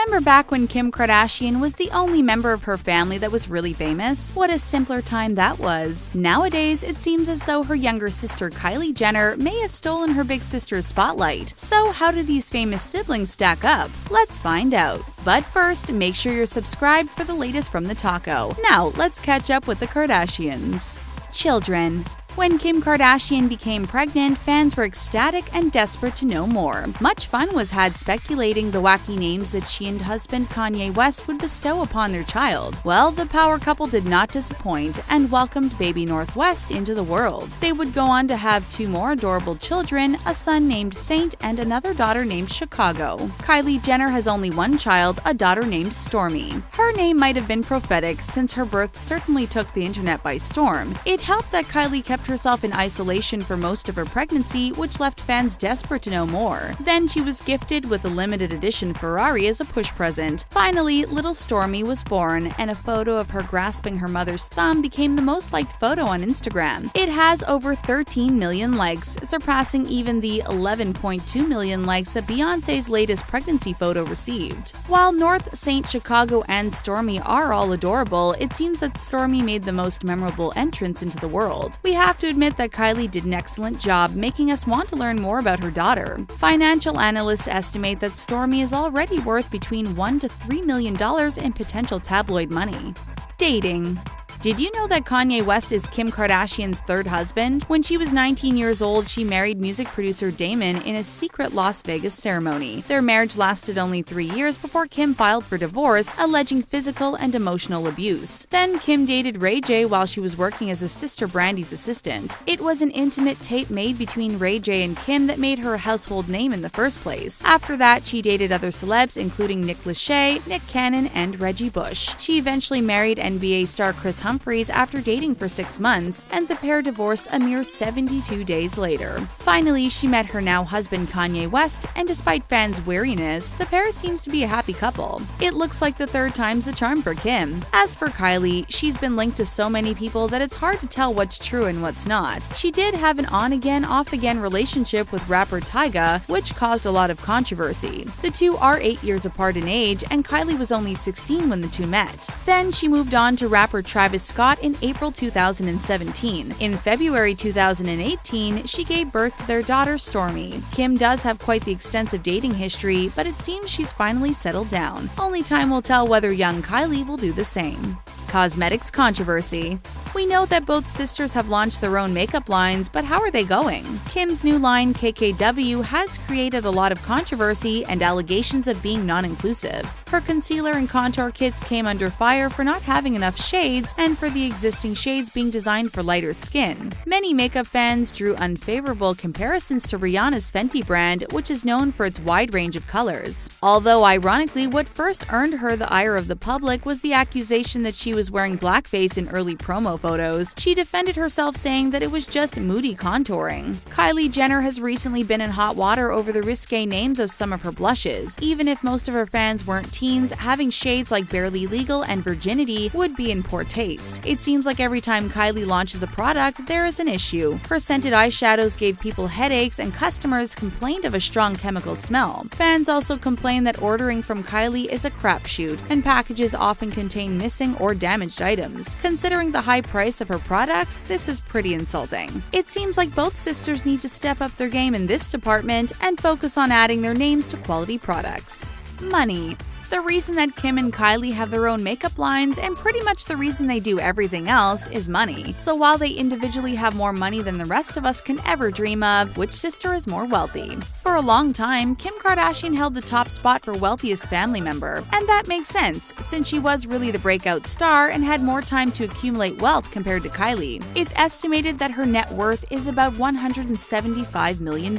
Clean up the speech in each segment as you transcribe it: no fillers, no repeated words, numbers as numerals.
Remember back when Kim Kardashian was the only member of her family that was really famous? What a simpler time that was. Nowadays, it seems as though her younger sister Kylie Jenner may have stolen her big sister's spotlight. So how do these famous siblings stack up? Let's find out. But first, make sure you're subscribed for the latest from the taco. Now, let's catch up with the Kardashians. Children. When Kim Kardashian became pregnant, fans were ecstatic and desperate to know more. Much fun was had speculating the wacky names that she and husband Kanye West would bestow upon their child. Well, the power couple did not disappoint and welcomed baby Northwest into the world. They would go on to have 2 more adorable children, a son named Saint and another daughter named Chicago. Kylie Jenner has only one child, a daughter named Stormy. Her name might have been prophetic since her birth certainly took the internet by storm. It helped that Kylie kept herself in isolation for most of her pregnancy, which left fans desperate to know more. Then she was gifted with a limited edition Ferrari as a push present. Finally, little Stormy was born, and a photo of her grasping her mother's thumb became the most liked photo on Instagram. It has over 13 million likes, surpassing even the 11.2 million likes that Beyoncé's latest pregnancy photo received. While North, Saint, Chicago, and Stormy are all adorable, it seems that Stormy made the most memorable entrance into the world. We have to admit that Kylie did an excellent job making us want to learn more about her daughter. Financial analysts estimate that Stormy is already worth between $1 to $3 million in potential tabloid money. Dating. Did you know that Kanye West is Kim Kardashian's 3rd husband? When she was 19 years old, she married music producer Damon in a secret Las Vegas ceremony. Their marriage lasted only 3 years before Kim filed for divorce, alleging physical and emotional abuse. Then Kim dated Ray J while she was working as his sister Brandy's assistant. It was an intimate tape made between Ray J and Kim that made her a household name in the first place. After that, she dated other celebs including Nick Lachey, Nick Cannon, and Reggie Bush. She eventually married NBA star Chris Humphries after dating for 6 months, and the pair divorced a mere 72 days later. Finally, she met her now husband Kanye West, and despite fans' wariness, the pair seems to be a happy couple. It looks like the 3rd time's the charm for Kim. As for Kylie, she's been linked to so many people that it's hard to tell what's true and what's not. She did have an on-again, off-again relationship with rapper Tyga, which caused a lot of controversy. The two are 8 years apart in age, and Kylie was only 16 when the two met. Then she moved on to rapper Travis Scott in April 2017. In February 2018, she gave birth to their daughter Stormy. Kim does have quite the extensive dating history, but it seems she's finally settled down. Only time will tell whether young Kylie will do the same. Cosmetics controversy. We know that both sisters have launched their own makeup lines, but how are they going? Kim's new line, KKW, has created a lot of controversy and allegations of being non-inclusive. Her concealer and contour kits came under fire for not having enough shades and for the existing shades being designed for lighter skin. Many makeup fans drew unfavorable comparisons to Rihanna's Fenty brand, which is known for its wide range of colors. Although, ironically, what first earned her the ire of the public was the accusation that she was wearing blackface in early promo photos. She defended herself, saying that it was just moody contouring. Kylie Jenner has recently been in hot water over the risque names of some of her blushes. Even if most of her fans weren't teens, having shades like Barely Legal and Virginity would be in poor taste. It seems like every time Kylie launches a product, there is an issue. Her scented eyeshadows gave people headaches, and customers complained of a strong chemical smell. Fans also complain that ordering from Kylie is a crapshoot, and packages often contain missing or damaged items. Considering the high price of her products, this is pretty insulting. It seems like both sisters need to step up their game in this department and focus on adding their names to quality products. Money. The reason that Kim and Kylie have their own makeup lines, and pretty much the reason they do everything else, is money. So while they individually have more money than the rest of us can ever dream of, which sister is more wealthy? For a long time, Kim Kardashian held the top spot for wealthiest family member, and that makes sense, since she was really the breakout star and had more time to accumulate wealth compared to Kylie. It's estimated that her net worth is about $175 million,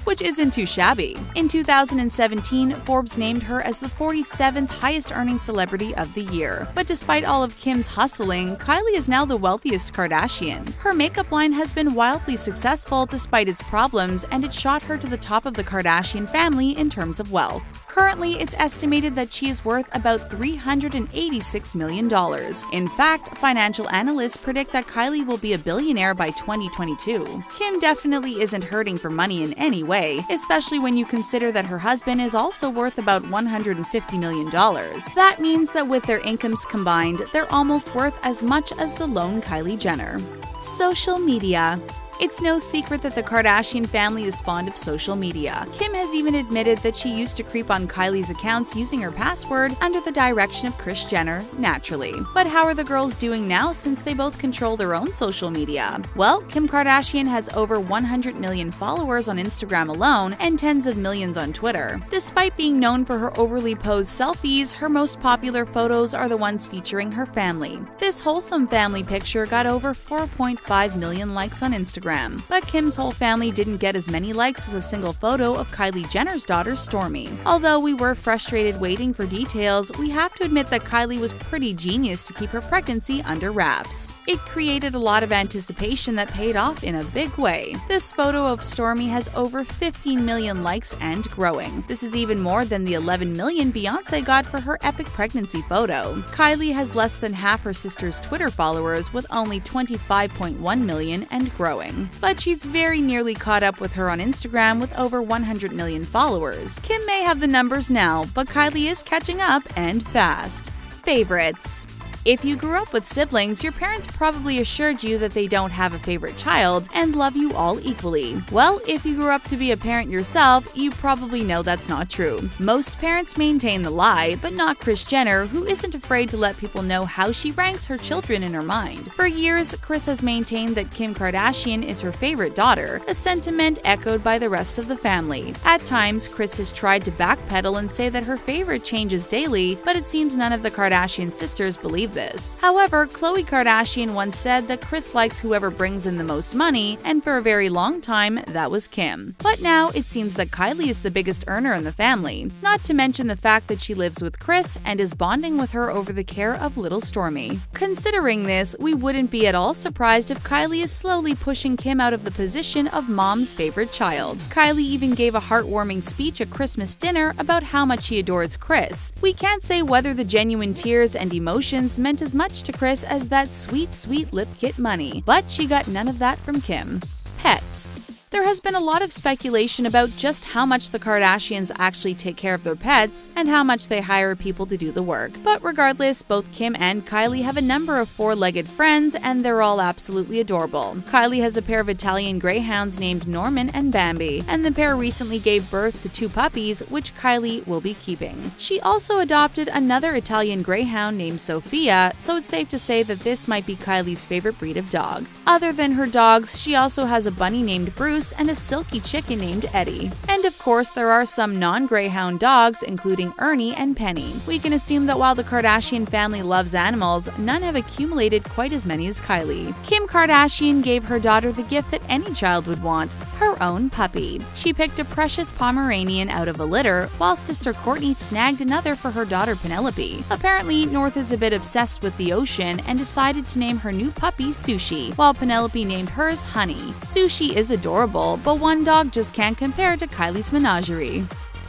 which isn't too shabby. In 2017, Forbes named her as the 47th highest earning celebrity of the year. But despite all of Kim's hustling, Kylie is now the wealthiest Kardashian. Her makeup line has been wildly successful despite its problems, and it shot her to the top of the Kardashian family in terms of wealth. Currently, it's estimated that she is worth about $386 million. In fact, financial analysts predict that Kylie will be a billionaire by 2022. Kim definitely isn't hurting for money in any way, especially when you consider that her husband is also worth about $150 million. That means that with their incomes combined, they're almost worth as much as the lone Kylie Jenner. Social media. It's no secret that the Kardashian family is fond of social media. Kim has even admitted that she used to creep on Kylie's accounts using her password under the direction of Kris Jenner, naturally. But how are the girls doing now since they both control their own social media? Well, Kim Kardashian has over 100 million followers on Instagram alone and tens of millions on Twitter. Despite being known for her overly posed selfies, her most popular photos are the ones featuring her family. This wholesome family picture got over 4.5 million likes on Instagram. But Kim's whole family didn't get as many likes as a single photo of Kylie Jenner's daughter, Stormi. Although we were frustrated waiting for details, we have to admit that Kylie was pretty genius to keep her pregnancy under wraps. It created a lot of anticipation that paid off in a big way. This photo of Stormi has over 15 million likes and growing. This is even more than the 11 million Beyoncé got for her epic pregnancy photo. Kylie has less than half her sister's Twitter followers with only 25.1 million and growing. But she's very nearly caught up with her on Instagram with over 100 million followers. Kim may have the numbers now, but Kylie is catching up and fast. Favorites. If you grew up with siblings, your parents probably assured you that they don't have a favorite child and love you all equally. Well, if you grew up to be a parent yourself, you probably know that's not true. Most parents maintain the lie, but not Kris Jenner, who isn't afraid to let people know how she ranks her children in her mind. For years, Kris has maintained that Kim Kardashian is her favorite daughter, a sentiment echoed by the rest of the family. At times, Kris has tried to backpedal and say that her favorite changes daily, but it seems none of the Kardashian sisters believe this. However, Khloe Kardashian once said that Kris likes whoever brings in the most money, and for a very long time, that was Kim. But now it seems that Kylie is the biggest earner in the family, not to mention the fact that she lives with Kris and is bonding with her over the care of little Stormi. Considering this, we wouldn't be at all surprised if Kylie is slowly pushing Kim out of the position of mom's favorite child. Kylie even gave a heartwarming speech at Christmas dinner about how much she adores Kris. We can't say whether the genuine tears and emotions meant as much to Kris as that sweet, sweet lip kit money, but she got none of that from Kim. Pets. There has been a lot of speculation about just how much the Kardashians actually take care of their pets and how much they hire people to do the work. But regardless, both Kim and Kylie have a number of four-legged friends, and they're all absolutely adorable. Kylie has a pair of Italian greyhounds named Norman and Bambi, and the pair recently gave birth to 2 puppies, which Kylie will be keeping. She also adopted another Italian greyhound named Sophia, so it's safe to say that this might be Kylie's favorite breed of dog. Other than her dogs, she also has a bunny named Bruce and a silky chicken named Eddie. And of course, there are some non-greyhound dogs, including Ernie and Penny. We can assume that while the Kardashian family loves animals, none have accumulated quite as many as Kylie. Kim Kardashian gave her daughter the gift that any child would want, her own puppy. She picked a precious Pomeranian out of a litter, while sister Kourtney snagged another for her daughter Penelope. Apparently, North is a bit obsessed with the ocean and decided to name her new puppy Sushi, while Penelope named hers Honey. Sushi is adorable, but one dog just can't compare to Kylie's menagerie.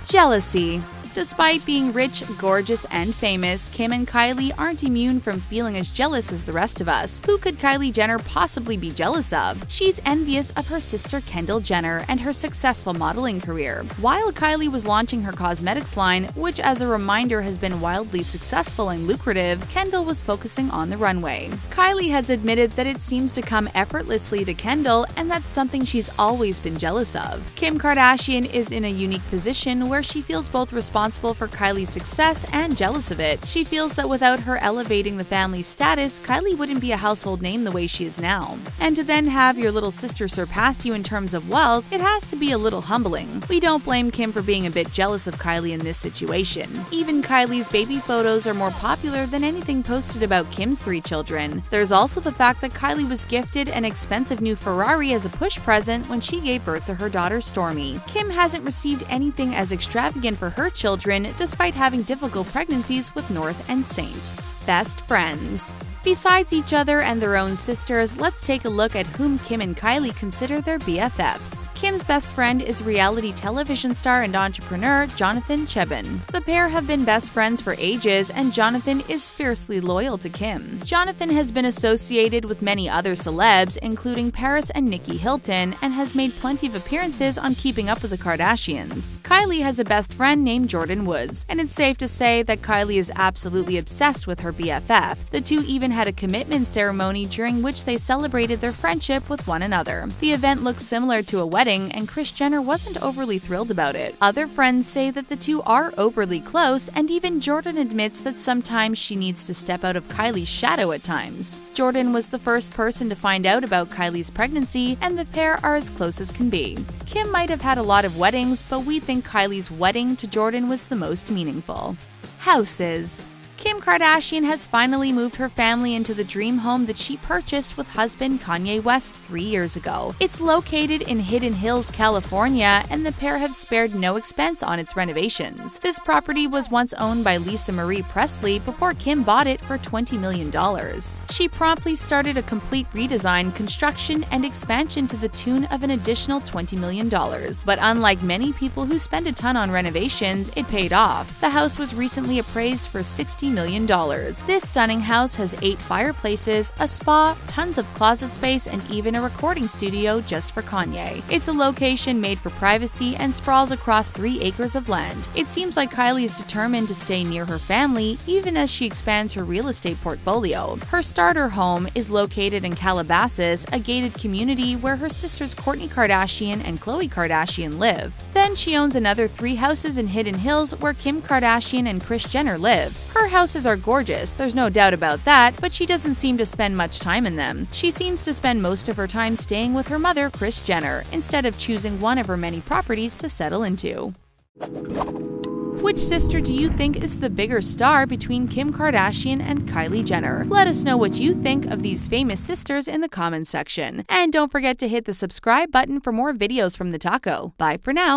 Jealousy. Despite being rich, gorgeous, and famous, Kim and Kylie aren't immune from feeling as jealous as the rest of us. Who could Kylie Jenner possibly be jealous of? She's envious of her sister Kendall Jenner and her successful modeling career. While Kylie was launching her cosmetics line, which as a reminder has been wildly successful and lucrative, Kendall was focusing on the runway. Kylie has admitted that it seems to come effortlessly to Kendall, and that's something she's always been jealous of. Kim Kardashian is in a unique position where she feels both responsible for Kylie's success and jealous of it. She feels that without her elevating the family's status, Kylie wouldn't be a household name the way she is now. And to then have your little sister surpass you in terms of wealth, it has to be a little humbling. We don't blame Kim for being a bit jealous of Kylie in this situation. Even Kylie's baby photos are more popular than anything posted about Kim's 3 children. There's also the fact that Kylie was gifted an expensive new Ferrari as a push present when she gave birth to her daughter Stormi. Kim hasn't received anything as extravagant for her children, despite having difficult pregnancies with North and Saint. Best friends. Besides each other and their own sisters, let's take a look at whom Kim and Kylie consider their BFFs. Kim's best friend is reality television star and entrepreneur Jonathan Cheban. The pair have been best friends for ages, and Jonathan is fiercely loyal to Kim. Jonathan has been associated with many other celebs, including Paris and Nikki Hilton, and has made plenty of appearances on Keeping Up with the Kardashians. Kylie has a best friend named Jordyn Woods, and it's safe to say that Kylie is absolutely obsessed with her BFF. The two even had a commitment ceremony during which they celebrated their friendship with one another. The event looks similar to a wedding, and Kris Jenner wasn't overly thrilled about it. Other friends say that the two are overly close, and even Jordyn admits that sometimes she needs to step out of Kylie's shadow at times. Jordyn was the first person to find out about Kylie's pregnancy, and the pair are as close as can be. Kim might have had a lot of weddings, but we think Kylie's wedding to Jordyn was the most meaningful. Houses. Kim Kardashian has finally moved her family into the dream home that she purchased with husband Kanye West 3 years ago. It's located in Hidden Hills, California, and the pair have spared no expense on its renovations. This property was once owned by Lisa Marie Presley before Kim bought it for $20 million. She promptly started a complete redesign, construction, and expansion to the tune of an additional $20 million. But unlike many people who spend a ton on renovations, it paid off. The house was recently appraised for $60 million. This stunning house has 8 fireplaces, a spa, tons of closet space, and even a recording studio just for Kanye. It's a location made for privacy and sprawls across 3 acres of land. It seems like Kylie is determined to stay near her family, even as she expands her real estate portfolio. Her starter home is located in Calabasas, a gated community where her sisters Kourtney Kardashian and Khloe Kardashian live. Then she owns another 3 houses in Hidden Hills where Kim Kardashian and Kris Jenner live. Her houses are gorgeous, there's no doubt about that, but she doesn't seem to spend much time in them. She seems to spend most of her time staying with her mother, Kris Jenner, instead of choosing one of her many properties to settle into. Which sister do you think is the bigger star between Kim Kardashian and Kylie Jenner? Let us know what you think of these famous sisters in the comments section. And don't forget to hit the subscribe button for more videos from the taco. Bye for now.